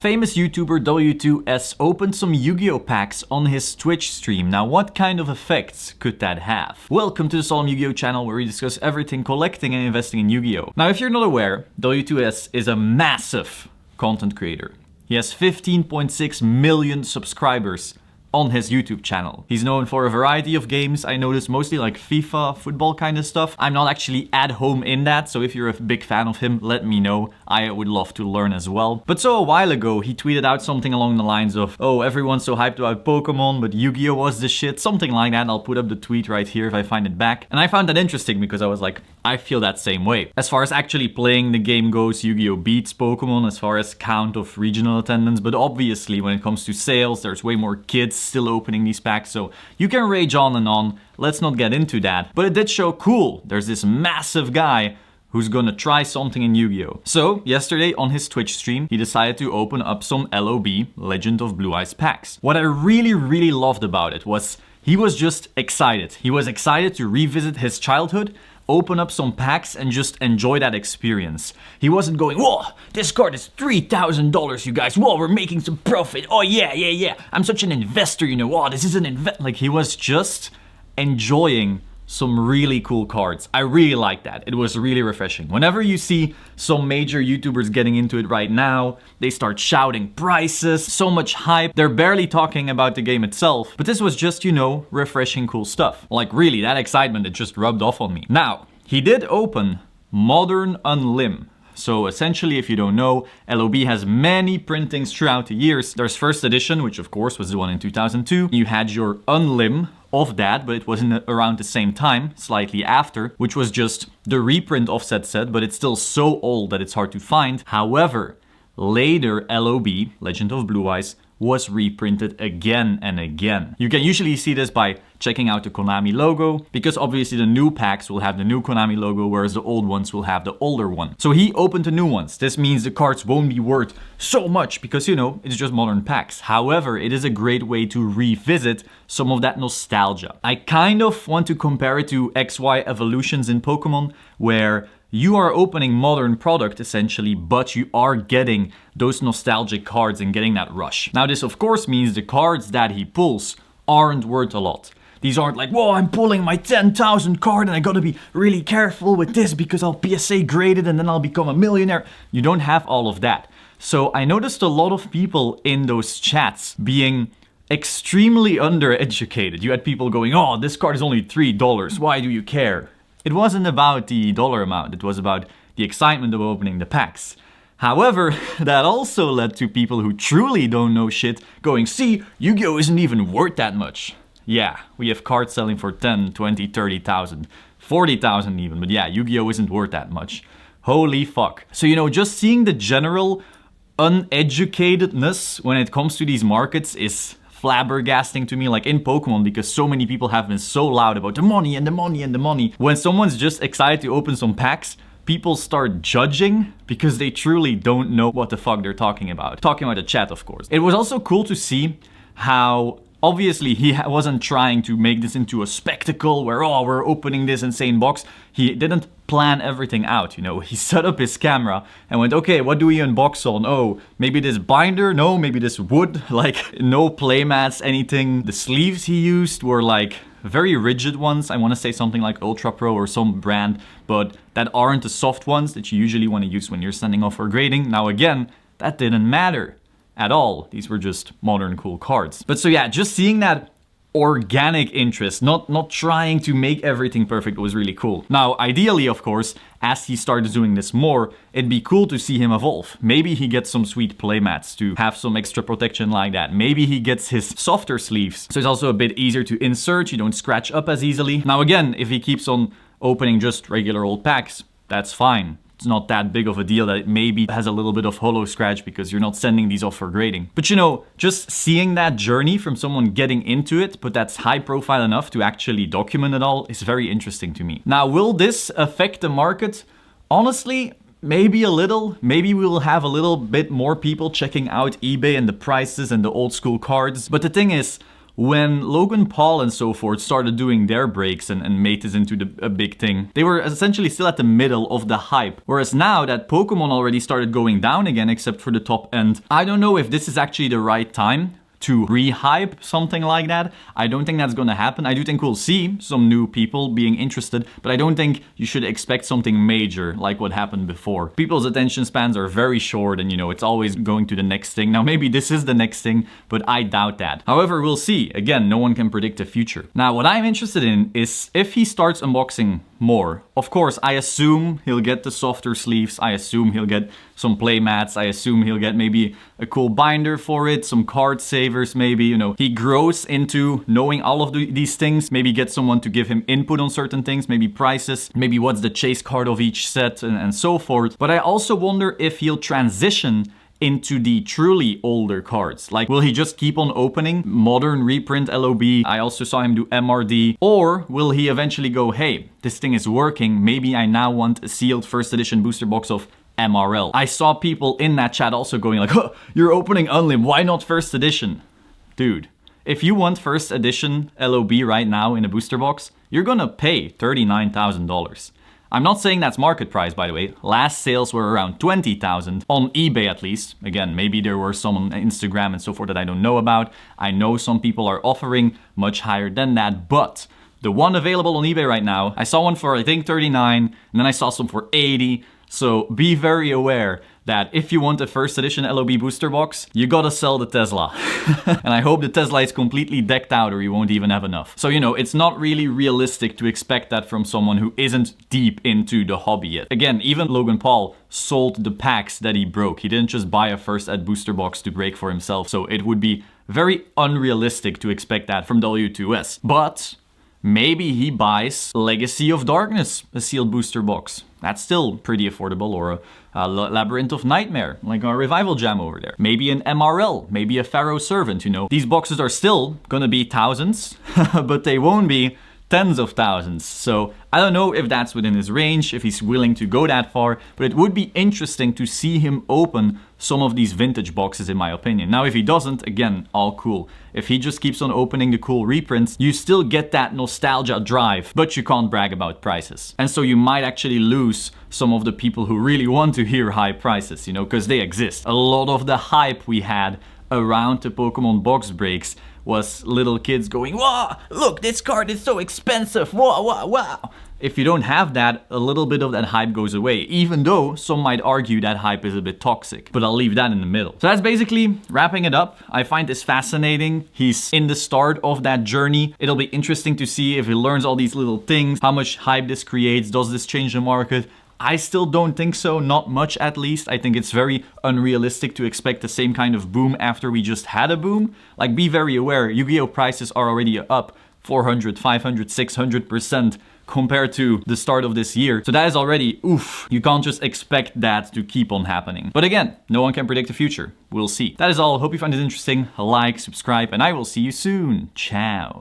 Famous YouTuber W2S opened some YuGiOh packs on his Twitch stream. Now, what kind of effects could that have? Welcome to the Solemn YuGiOh channel, where we discuss everything collecting and investing in YuGiOh. Now, if you're not aware, W2S is a massive content creator. He has 15.6 million subscribers on his YouTube channel. He's known for a variety of games. I noticed mostly like FIFA, football kind of stuff. I'm not actually at home in that, so if you're a big fan of him, let me know. I would love to learn as well. But so a while ago, he tweeted out something along the lines of, oh, everyone's so hyped about Pokemon, but Yu-Gi-Oh was the shit. Something like that. I'll put up the tweet right here if I find it back. And I found that interesting because I was like, I feel that same way. As far as actually playing the game goes, Yu-Gi-Oh beats Pokemon as far as count of regional attendance, but obviously when it comes to sales, there's way more kids still opening these packs, so you can rage on and on. Let's not get into that. But it did show, cool, there's this massive guy who's gonna try something in Yu-Gi-Oh! So, yesterday on his Twitch stream, he decided to open up some LOB, Legend of Blue Eyes packs. What I really loved about it was he was just excited. He was excited to revisit his childhood, open up some packs and just enjoy that experience. He wasn't going, whoa, this card is $3,000, you guys. Whoa, we're making some profit. Oh yeah. I'm such an investor, you know. Whoa, this is an Like, he was just enjoying some really cool cards. I really like that. It was really refreshing. Whenever you see some major YouTubers getting into it right now, they start shouting prices, so much hype. They're barely talking about the game itself. But this was just, you know, refreshing cool stuff. Like really, that excitement, it just rubbed off on me. Now, he did open Modern Unlim. So essentially, if you don't know, LOB has many printings throughout the years. There's first edition, which of course was the one in 2002. You had your Unlim of that, but it wasn't around the same time, slightly after, which was just the reprint offset set, but it's still so old that it's hard to find. However, later LOB, Legend of Blue Eyes, was reprinted again and again. You can usually see this by checking out the Konami logo, because obviously the new packs will have the new Konami logo, whereas the old ones will have the older one. So he opened the new ones. This means the cards won't be worth so much because, you know, it's just modern packs. However, it is a great way to revisit some of that nostalgia. I kind of want to compare it to XY evolutions in Pokemon, where you are opening modern product essentially, but you are getting those nostalgic cards and getting that rush. Now this of course means the cards that he pulls aren't worth a lot. These aren't like, whoa, I'm pulling my 10,000 card and I gotta be really careful with this because I'll PSA graded and then I'll become a millionaire. You don't have all of that. So I noticed a lot of people in those chats being extremely undereducated. You had people going, oh, this card is only $3. Why do you care? It wasn't about the dollar amount, it was about the excitement of opening the packs. However, that also led to people who truly don't know shit going, see, Yu-Gi-Oh isn't even worth that much. Yeah, we have cards selling for 10, 20, 30,000, 40,000 even, but yeah, Yu-Gi-Oh isn't worth that much. Holy fuck. So, you know, just seeing the general uneducatedness when it comes to these markets is flabbergasting to me, like in Pokemon, because so many people have been so loud about the money and the money and the money. When someone's just excited to open some packs, people start judging because they truly don't know what the fuck they're talking about. Talking about the chat, of course. It was also cool to see how obviously he wasn't trying to make this into a spectacle where, oh, we're opening this insane box. He didn't plan everything out, you know. He set up his camera and went, okay, what do we unbox on? Oh, maybe this binder? No, maybe this wood? Like, no playmats, anything. The sleeves he used were like very rigid ones. I want to say something like Ultra Pro or some brand, but that aren't the soft ones that you usually want to use when you're sending off for grading. Now again, that didn't matter at all. These were just modern cool cards. But so yeah, just seeing that organic interest, not trying to make everything perfect, was really cool. Now, ideally, of course, as he started doing this more, it'd be cool to see him evolve. Maybe he gets some sweet playmats to have some extra protection like that. Maybe he gets his softer sleeves, so it's also a bit easier to insert, you don't scratch up as easily. Now again, if he keeps on opening just regular old packs, that's fine. It's not that big of a deal that it maybe has a little bit of holo scratch because you're not sending these off for grading. But you know, just seeing that journey from someone getting into it, but that's high profile enough to actually document it all, is very interesting to me. Now, will this affect the market? Honestly, maybe a little. Maybe we will have a little bit more people checking out eBay and the prices and the old school cards. But the thing is, when Logan Paul and so forth started doing their breaks and made this into a big thing, they were essentially still at the middle of the hype. Whereas now that Pokemon already started going down again, except for the top end, I don't know if this is actually the right time to re-hype something like that. I don't think that's gonna happen. I do think we'll see some new people being interested, but I don't think you should expect something major like what happened before. People's attention spans are very short and, you know, it's always going to the next thing. Now, maybe this is the next thing, but I doubt that. However, we'll see. Again, no one can predict the future. Now, what I'm interested in is if he starts unboxing more. Of course, I assume he'll get the softer sleeves. I assume he'll get some play mats. I assume he'll get maybe a cool binder for it, some card savers maybe, you know. He grows into knowing all of these things, maybe get someone to give him input on certain things, maybe prices, maybe what's the chase card of each set and so forth. But I also wonder if he'll transition into the truly older cards. Like, will he just keep on opening modern reprint LOB? I also saw him do MRD. Or will he eventually go, hey, this thing is working, maybe I now want a sealed first edition booster box of MRL. I saw people in that chat also going like, huh, you're opening Unlim, why not first edition? Dude, if you want first edition LOB right now in a booster box, you're gonna pay $39,000. I'm not saying that's market price, by the way. Last sales were around 20,000 on eBay at least. Again, maybe there were some on Instagram and so forth that I don't know about. I know some people are offering much higher than that, but the one available on eBay right now, I saw one for I think 39, and then I saw some for 80. So be very aware that if you want a first edition LOB booster box, you gotta sell the Tesla. And I hope the Tesla is completely decked out or you won't even have enough. So, you know, it's not really realistic to expect that from someone who isn't deep into the hobby yet. Again, even Logan Paul sold the packs that he broke. He didn't just buy a first ed booster box to break for himself. So it would be very unrealistic to expect that from W2S. But maybe he buys Legacy of Darkness, a sealed booster box. That's still pretty affordable, or a Labyrinth of Nightmare, like our Revival Jam over there. Maybe an MRL, maybe a Pharaoh Servant, you know. These boxes are still gonna be thousands, but they won't be tens of thousands. So I don't know if that's within his range, if he's willing to go that far, but it would be interesting to see him open some of these vintage boxes, in my opinion. Now, if he doesn't, again, all cool. If he just keeps on opening the cool reprints, you still get that nostalgia drive, but you can't brag about prices. And so you might actually lose some of the people who really want to hear high prices, you know, because they exist. A lot of the hype we had around the Pokemon box breaks was little kids going, wow, look, this card is so expensive, wow, wow, wow. If you don't have that, a little bit of that hype goes away, even though some might argue that hype is a bit toxic. But I'll leave that in the middle. So that's basically wrapping it up. I find this fascinating. He's in the start of that journey. It'll be interesting to see if he learns all these little things, how much hype this creates, does this change the market? I still don't think so, not much at least. I think it's very unrealistic to expect the same kind of boom after we just had a boom. Like, be very aware, YuGiOh prices are already up 400, 500, 600% compared to the start of this year. So that is already, oof, you can't just expect that to keep on happening. But again, no one can predict the future. We'll see. That is all. Hope you find it interesting. Like, subscribe, and I will see you soon. Ciao.